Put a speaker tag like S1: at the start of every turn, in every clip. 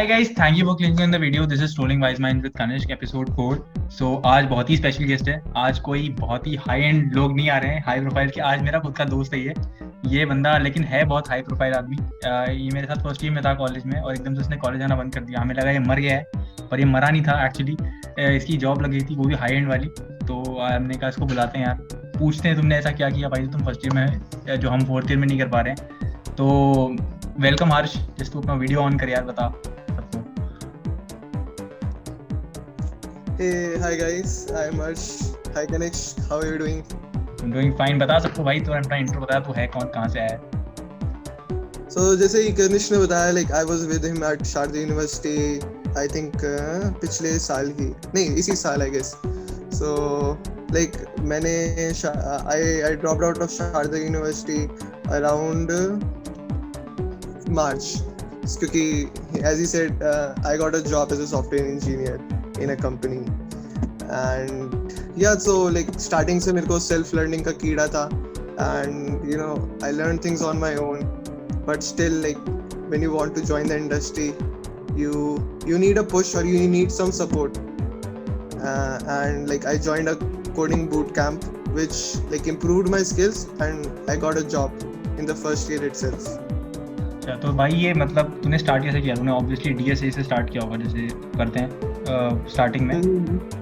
S1: Hi guys, thank you for clicking on the video. This is Trolling Wise Minds with Kanishk episode 4. So आज बहुत ही special guest है. आज कोई बहुत ही high and लोग नहीं आ रहे हैं, हाई प्रोफाइल के. आज मेरा खुद का दोस्त है ये बंदा, लेकिन है बहुत हाई प्रोफाइल आदमी. ये मेरे साथ फर्स्ट ईयर में था कॉलेज में और एकदम से उसने कॉलेज आना बंद कर दिया. हमें लगा ये मर गया है, पर ये मरा नहीं था एक्चुअली. इसकी जॉब लगी थी, वो भी हाई एंड वाली. तो हमने कहा इसको बुलाते हैं यार, पूछते हैं तुमने ऐसा क्या किया भाई तुम फर्स्ट ईयर में जो हम फोर्थ ईयर में नहीं कर पा रहे हैं. तो वेलकम हर्ष, जिसको अपना वीडियो ऑन कर यार, बता.
S2: Hey, hi guys, I'm Harsh. Hi Ganesh, how are you doing?
S1: I'm doing fine. बता सबको भाई, तो अपना इंट्रो बता, तू है कौन, कहाँ से आया है?
S2: So जैसे ही Ganesh ने बताया, like I was with him at Sharda University. I think पिछले साल ही नहीं, इसी साल I guess. So like मैंने I dropped out of Sharda University around March. क्योंकि as he said, I got a job as a software engineer in a company. And yeah, so like starting से मेरे को self learning का कीड़ा था, and you know I learned things on my own. But still, like when you want to join the industry, you need a push or you need some support. And like I joined a coding boot camp which like improved my skills and I got a job in the first year itself.
S1: अच्छा, तो भाई ये मतलब तूने start कैसे किया? तूने obviously DSA से स्टार्ट किया होगा, जैसे करते हैं स्टार्टिंग में.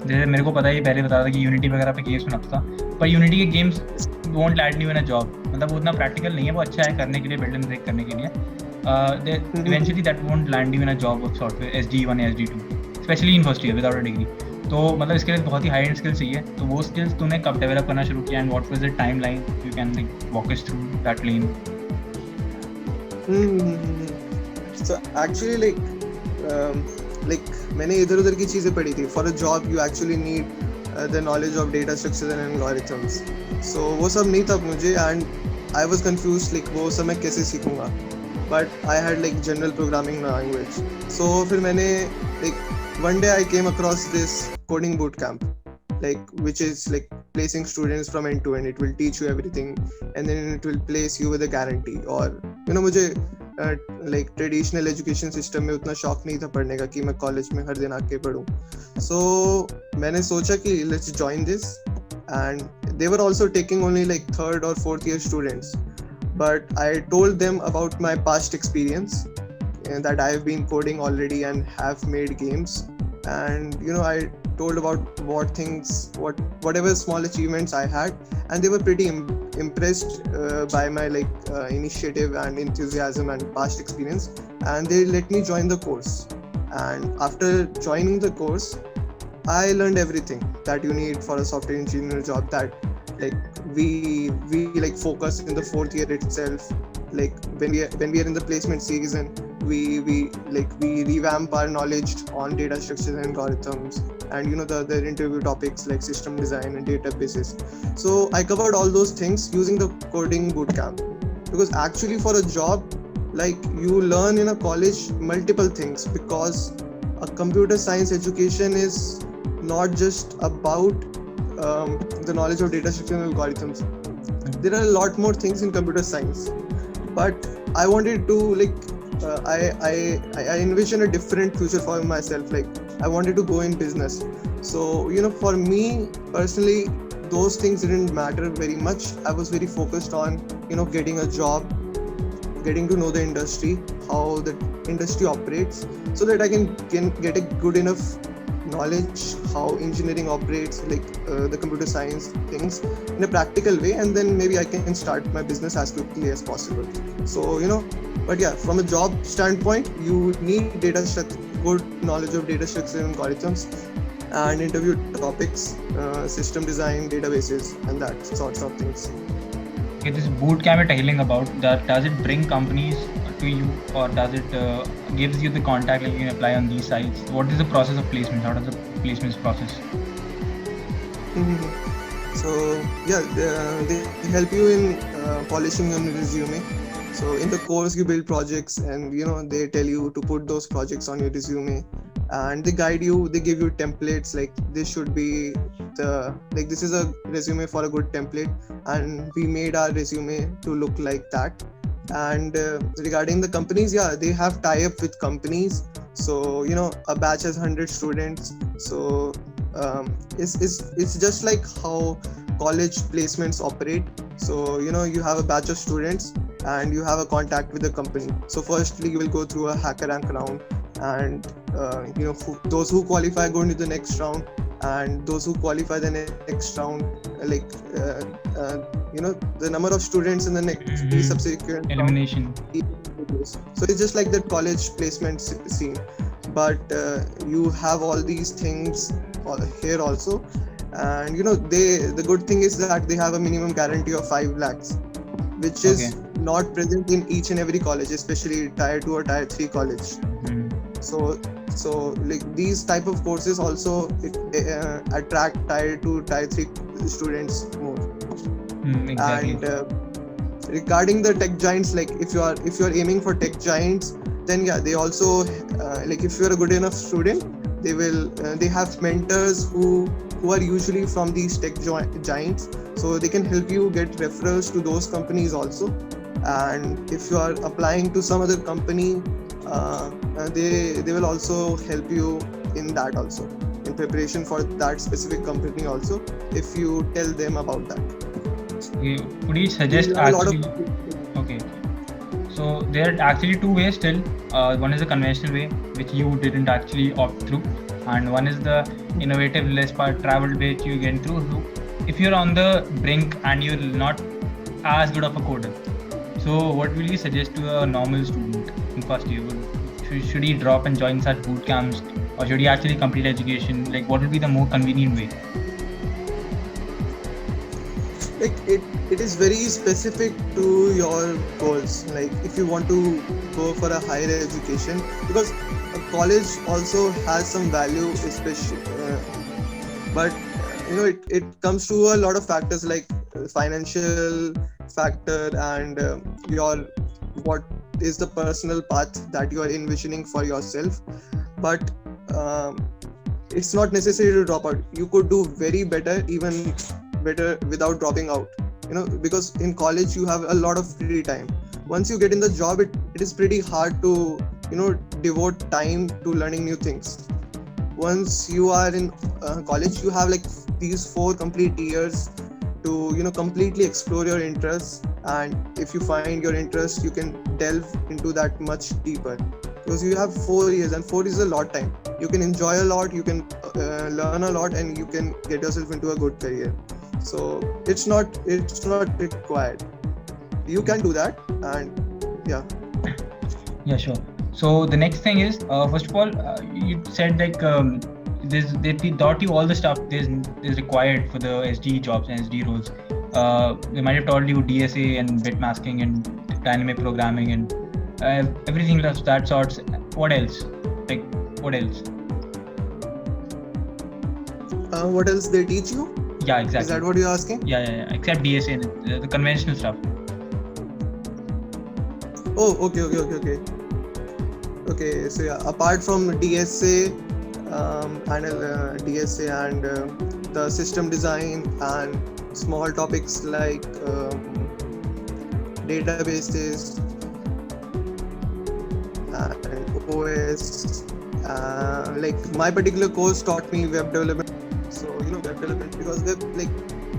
S1: जैसे मेरे को पता है, ये पहले बता था कि यूनिटी वगैरह पे गेम्स बनाता था, पर यूनिटी के games won't land you in a job. मतलब वो उतना प्रैक्टिकल नहीं है, वो अच्छा है करने के लिए, बिल्ड एंड ब्रेक करने के लिए. Eventually that won't land you in a job of software SD1 या SD2, specially in first year without a degree. तो मतलब इसके लिए बहुत ही हाई एंड स्किल्स चाहिए. तो वो स्किल्स तूने कब डेवलप करना शुरू किया, and what was the time line? You can like walk us through that lane.
S2: So actually like मैंने इधर उधर की चीज़ें पढ़ी थी. For a job you actually need the knowledge of data structures and algorithms. So वो सब नहीं था मुझे, and I was confused like वो सब मैं कैसे सीखूंगा. But I had like general programming language. So फिर मैंने like one day I came across this coding boot camp, like which is like placing students from end to end. It will teach you everything and then it will place you with a guarantee. और you know मुझे like traditional education system में उतना शौक नहीं था पढ़ने का कि मैं कॉलेज में हर दिन आके पढूं. So मैंने सोचा कि let's join this, and they were also taking only like third or fourth year students. But I told them about my past experience and that I have been coding already and have made games. And you know I told about whatever small achievements I had, and they were pretty impressed by my like initiative and enthusiasm and past experience, and they let me join the course. And after joining the course I learned everything that you need for a software engineer job. That like we like focus in the fourth year itself, like when we are in the placement season, we revamp our knowledge on data structures and algorithms, and you know the other interview topics like system design and databases. So I covered all those things using the coding bootcamp, because actually for a job like you learn in a college multiple things, because a computer science education is not just about the knowledge of data structure and algorithms. There are a lot more things in computer science, but I wanted to like I envision a different future for myself. Like I wanted to go in business. So you know for me personally those things didn't matter very much. I was very focused on you know getting a job, getting to know the industry, how the industry operates, so that I can get a good enough knowledge how engineering operates, like the computer science things in a practical way, and then maybe I can start my business as quickly as possible. So you know, but yeah, from a job standpoint you need good knowledge of data structure and algorithms and interview topics, system design, databases, and that sorts of things.
S1: Okay, this boot camp you're telling about, that does it bring companies to you, or does it gives you the contact like you can apply on these sites? What is the process of placement? How does the placements process?
S2: So yeah, they help you in polishing your resume. So in the course you build projects, and you know they tell you to put those projects on your resume, and they guide you, they give you templates like this should be this is a resume for a good template, and we made our resume to look like that. And regarding the companies, yeah, they have tie-up with companies. So a batch has 100 students. So it's just like how college placements operate. So you have a batch of students and you have a contact with the company. So firstly you will go through a HackerRank round, and those who qualify go into the next round, and those who qualify the next round, the number of students in the next subsequent
S1: elimination.
S2: So it's just like that college placement scene, but you have all these things here also. And the good thing is that they have a minimum guarantee of 5 lakhs, which is not present in each and every college, especially tier 2 or tier 3 college. So like these type of courses also attract tier 2 tier 3 students more.
S1: Exactly.
S2: And regarding the tech giants, like if you are aiming for tech giants, then yeah, they also like if you're a good enough student, they have mentors who are usually from these tech giants, so they can help you get referrals to those companies also. And if you are applying to some other company, they will also help you in that also, in preparation for that specific company also, if you tell them about that.
S1: Okay. Would you suggest actually? Okay. So there are actually two ways still. One is the conventional way, which you didn't actually opt through, and one is the innovative, less traveled way which you get through. So if you're on the brink and you're not as good of a coder, so what will you suggest to a normal student in first year? Should he drop and join such boot camps, or should he actually complete education? Like, what would be the more convenient way?
S2: Like it is very specific to your goals. Like if you want to go for a higher education, because a college also has some value, especially but it comes to a lot of factors, like financial factor, and what is the personal path that you are envisioning for yourself. But it's not necessary to drop out. You could do very better, even better, without dropping out, because in college you have a lot of free time. Once you get in the job, it is pretty hard to devote time to learning new things. Once you are in college, you have like these 4 complete years to completely explore your interests, and if you find your interest, you can delve into that much deeper, because you have 4 years, and 4 is a lot time. You can enjoy a lot, you can learn a lot, and you can get yourself into a good career. So it's not required. You can do that, and
S1: yeah, sure. So the next thing is, first of all, you said like they taught you all the stuff is required for the SD jobs and SD roles. They might have taught you DSA and bit masking and dynamic programming and everything of that sorts. What else? Like what else?
S2: What else they teach you?
S1: Yeah, exactly.
S2: Is that what you're asking?
S1: Yeah. Except DSA and the conventional stuff.
S2: Oh, okay. So yeah, apart from DSA, DSA and the system design and small topics like databases and OS, like my particular course taught me web development. So web development, because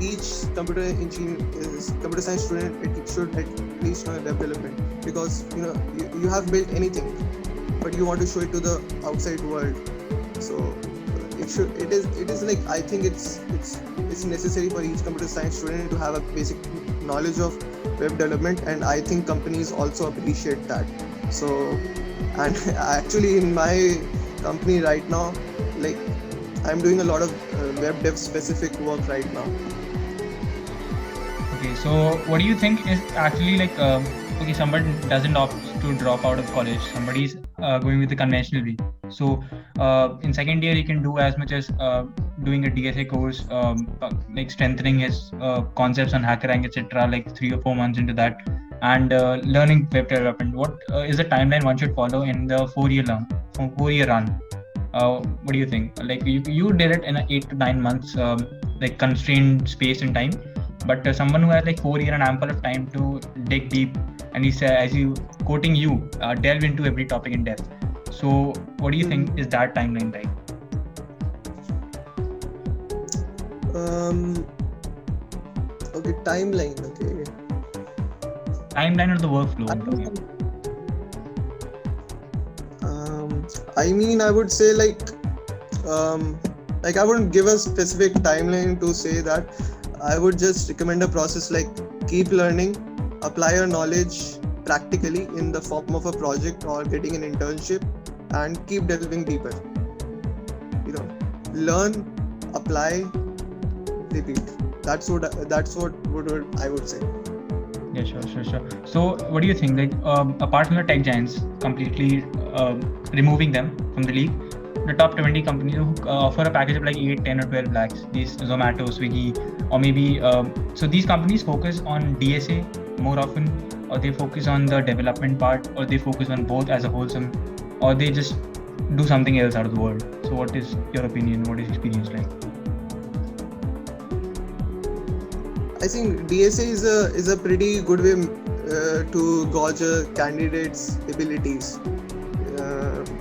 S2: each computer science student, it should at least know web development, because you have built anything, but you want to show it to the outside world. So it is like, I think it's necessary for each computer science student to have a basic knowledge of web development, and I think companies also appreciate that. So, and actually in my company right now, like I'm doing a lot of web dev specific work right now.
S1: Okay, so what do you think is actually like okay, somebody doesn't opt to drop out of college, somebody's going with the conventional way. So in second year, he can do as much as doing a DSA course, like strengthening his concepts on HackerRank, etc., like 3 or 4 months into that, and learning web development. What is the timeline one should follow in the 4-year run? What do you think? Like you did it in 8 to 9 months, like constrained space and time, but someone who has like 4 years and ample of time to dig deep and he said, as you quoting you, delve into every topic in depth. So what do you think is that timeline like?
S2: Okay, timeline. Okay.
S1: Timeline or the workflow? I'm talking about.
S2: I mean, I would say like I wouldn't give a specific timeline to say that. I would just recommend a process like keep learning, apply your knowledge practically in the form of a project or getting an internship, and keep delving deeper. You know, learn, apply, repeat. That's what I would say.
S1: Yeah, sure. So what do you think? Like, apart from the tech giants, completely removing them from the league, the top 20 companies who offer a package of like 8, 10 or 12 lakhs, these Zomato, Swiggy, or maybe, so these companies focus on DSA more often, or they focus on the development part, or they focus on both as a wholesome, or they just do something else out of the world. So what is your opinion? What is your experience like?
S2: I think DSA is a pretty good way to gauge a candidate's abilities,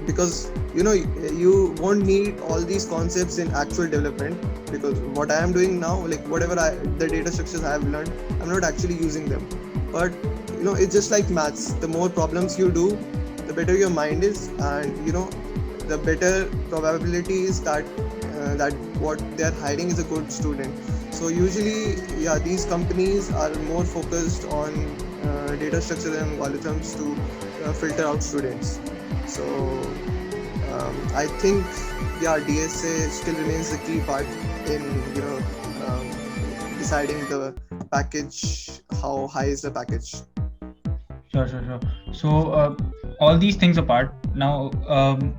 S2: because you won't need all these concepts in actual development, because what I am doing now, like whatever the data structures I have learned, I'm not actually using them. But it's just like maths. The more problems you do, the better your mind is, and the better probability is that what they're hiring is a good student. So usually, these companies are more focused on data structure and algorithms to filter out students. So I think, DSA still remains the key part in deciding the package. How high is the package?
S1: Sure. So all these things apart, now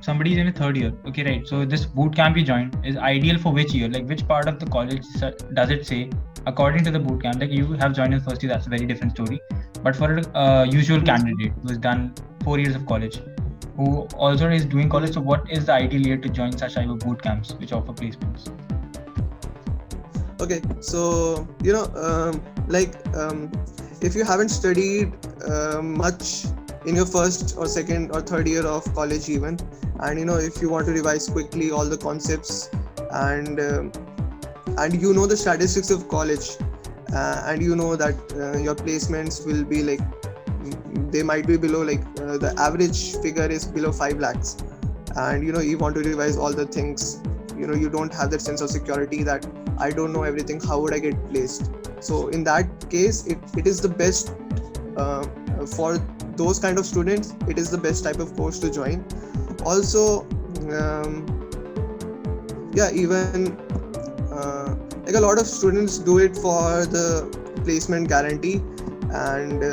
S1: somebody is in a third year. Okay, right. So this boot camp you joined is ideal for which year? Like which part of the college does it say? According to the boot camp, like you have joined in first year, that's a very different story. But for a usual candidate who has done 4 years of college, who also is doing college, so what is the ideal year to join such type of boot camps which offer placements?
S2: Okay, so if you haven't studied much in your first or second or third year of college even, and if you want to revise quickly all the concepts, and the statistics of college, and that your placements will be like, they might be below, like the average figure is below 5 lakhs, and you want to revise all the things, you don't have that sense of security that I don't know everything, how would I get placed? So in that case, it is the best for those kind of students. It is the best type of course to join. Also, even like a lot of students do it for the placement guarantee, and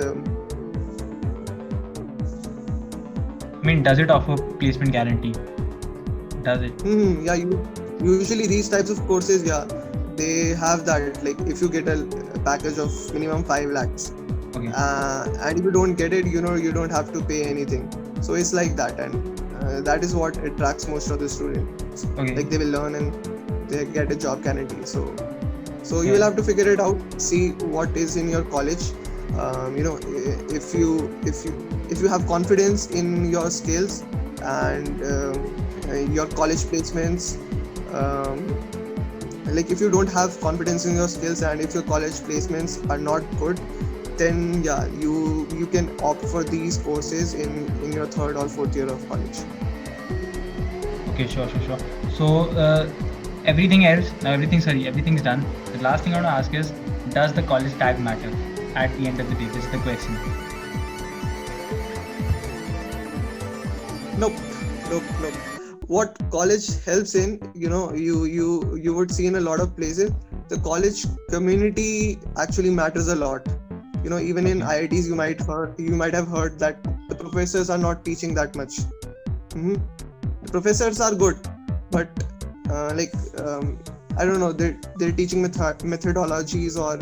S1: I mean, does it offer placement guarantee? Does it?
S2: Usually these types of courses, they have that. Like if you get a package of minimum 5 lakhs,
S1: Okay.
S2: And if you don't get it, you don't have to pay anything. So it's like that, and that is what attracts most of the students.
S1: Okay.
S2: Like they will learn and they get a job guarantee. So you will have to figure it out. See what is in your college. If you have confidence in your skills and your college placements, like if you don't have confidence in your skills and if your college placements are not good, then you can opt for these courses in your third or fourth year of college.
S1: Okay, sure. So everything else, now everything's done. The last thing I want to ask is, does the college tag matter at the end of the day? This is the question.
S2: Nope. What college helps in, you would see in a lot of places, the college community actually matters a lot. Even in IITs, you might have heard that the professors are not teaching that much. The professors are good, but I don't know, they're teaching methodologies or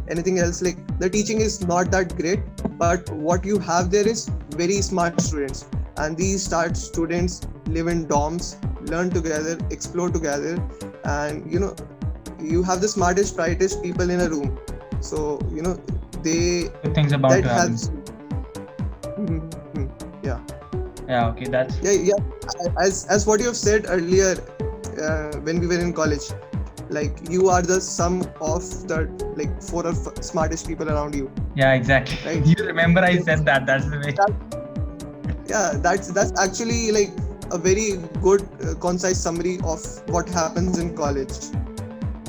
S2: anything else. Like the teaching is not that great, but what you have there is very smart students, and these students live in dorms, learn together, explore together, and you have the smartest, brightest people in a room. So
S1: Good things about
S2: that
S1: to happen.
S2: helps.
S1: Yeah, okay, that's
S2: Yeah. As what you have said earlier, when we were in college, like you are the sum of the like four or smartest people around you,
S1: yeah, exactly.
S2: right?
S1: You remember I
S2: So
S1: said that. That's the way.
S2: yeah, that's actually like a very good concise summary of what happens in college.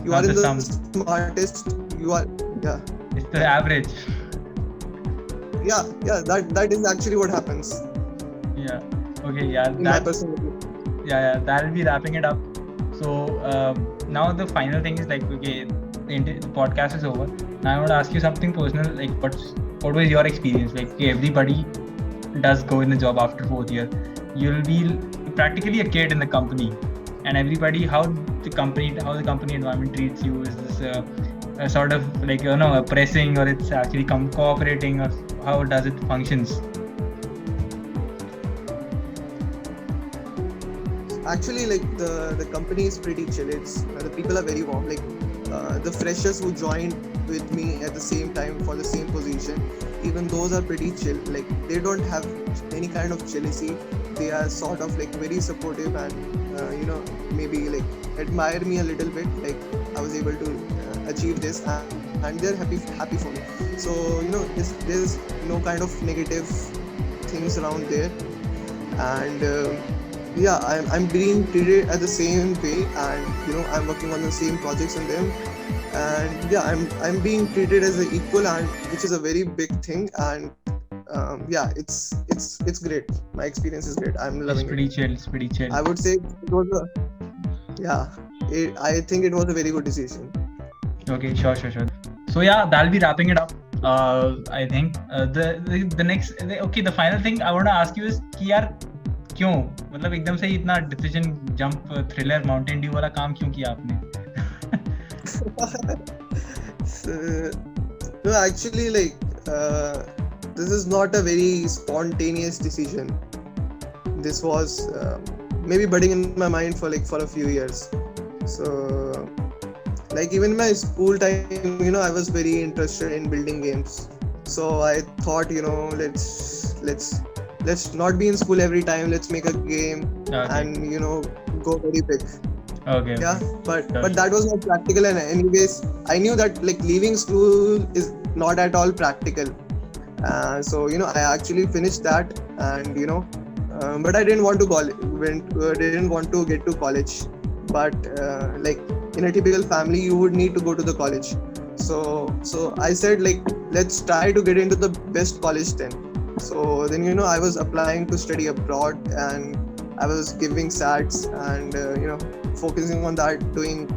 S2: You are
S1: Not
S2: in
S1: the
S2: the
S1: sum.
S2: smartest, you are, yeah,
S1: It's
S2: yeah,
S1: the average.
S2: yeah, that is actually what happens
S1: Yeah. Okay. Yeah.
S2: in my personal opinion.
S1: Yeah. That'll be wrapping it up. So now the final thing is like, okay, the podcast is over. Now I want to ask you something personal. Like, what was your experience? Like, okay, everybody does go in the job after fourth year. You'll be practically a kid in the company, and everybody how the company environment treats you. Is this a sort of like oppressing, or it's actually cooperating, or how does it functions?
S2: Actually, like the company is pretty chill. It's the people are very warm. Like the freshers who joined with me at the same time for the same position, even those are pretty chill. Like they don't have any kind of jealousy. They are sort of like very supportive and maybe like admire me a little bit. Like I was able to achieve this, and they're happy for me. So there's no kind of negative things around there, and yeah, I'm being treated at the same way, and I'm working on the same projects in them, and yeah, I'm being treated as an equal, and which is a very big thing. And yeah, it's great. My experience is great. I'm
S1: It's
S2: loving
S1: pretty
S2: it.
S1: chill. It's pretty chill.
S2: I would say it was a, yeah, I think it was a very good decision.
S1: Okay, sure. So yeah, that'll be wrapping it up. I think the next okay, the final thing I want to ask you is कि यार क्यों मतलब एकदम से इतना decision jump thriller Mountain Dew वाला काम क्यों किया आपने?
S2: No, actually, like this is not a very spontaneous decision. This was maybe budding in my mind for a few years. So like even in my school time, I was very interested in building games. So I thought, let's not be in school every time. Let's make a game
S1: Okay.
S2: and go very big.
S1: Okay.
S2: Yeah, but
S1: Sure.
S2: that was not practical. And anyways, I knew that like leaving school is not at all practical. So I actually finished that, and but I didn't want to didn't want to get to college. But like in a typical family, you would need to go to the college. So I said like let's try to get into the best college then. So then I was applying to study abroad, and I was giving SATs, and focusing on that, doing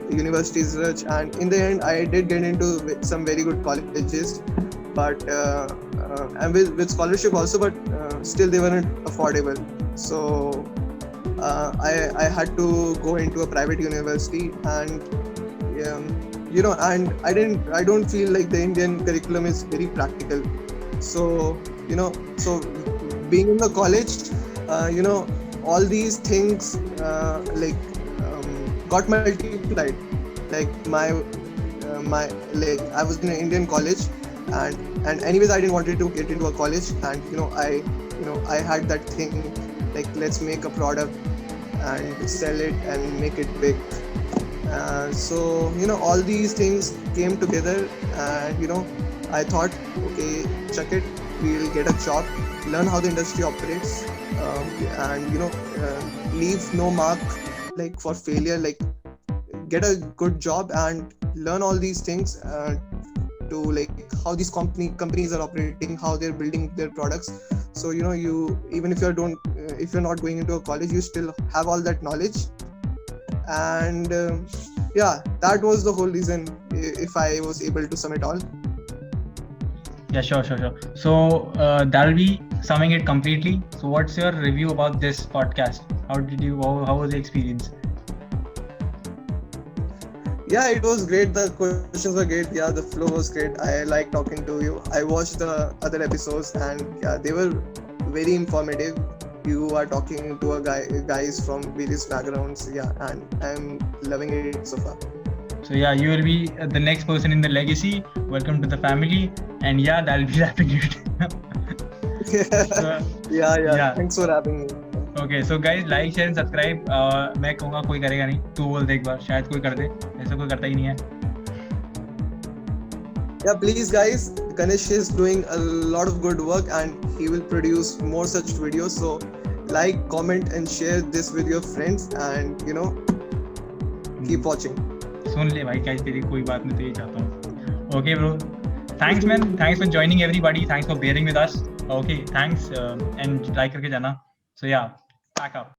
S2: university research, and in the end I did get into some very good colleges, but and with scholarship also, but still they weren't affordable. So I had to go into a private university, and and I don't feel like the Indian curriculum is very practical. So so being in the college, all these things got multiplied. Like my like I was in an Indian college, and anyways I didn't wanted to get into a college, and I had that thing like let's make a product and sell it and make it big. So all these things came together, and I thought, okay, check it, we'll get a job, learn how the industry operates, and leave no mark like for failure, like get a good job and learn all these things to like how these companies are operating, how they're building their products. So you even if if you're not going into a college, you still have all that knowledge. And yeah, that was the whole reason, if I was able to sum it all.
S1: Yeah, sure. So that'll be summing it completely. So what's your review about this podcast? How was the experience?
S2: Yeah, it was great. The questions were great. Yeah, the flow was great. I like talking to you. I watched the other episodes, and yeah, they were very informative. You are talking to guys from various backgrounds. Yeah, and I'm loving it so far.
S1: So yeah, you will be the next person in the legacy. Welcome to the family. And yeah, that'll be wrapping it.
S2: Yeah. Thanks for having me.
S1: Okay, so guys, like, share and subscribe. मैं कहूँगा कोई करेगा नहीं, तू बोल दे एक बार, शायद कोई कर दे, ऐसा कोई करता ही नहीं है.
S2: Yeah, please guys, Ganesh is doing a lot of good work and he will produce more such videos. So like, comment and share this with your friends and keep watching.
S1: सुन ले भाई, क्या तेरी कोई बात नहीं, तो ये चाहता हूँ. Okay bro, thanks man, thanks for joining everybody, thanks for bearing with us. Okay, thanks and like करके जाना. So yeah, pack up.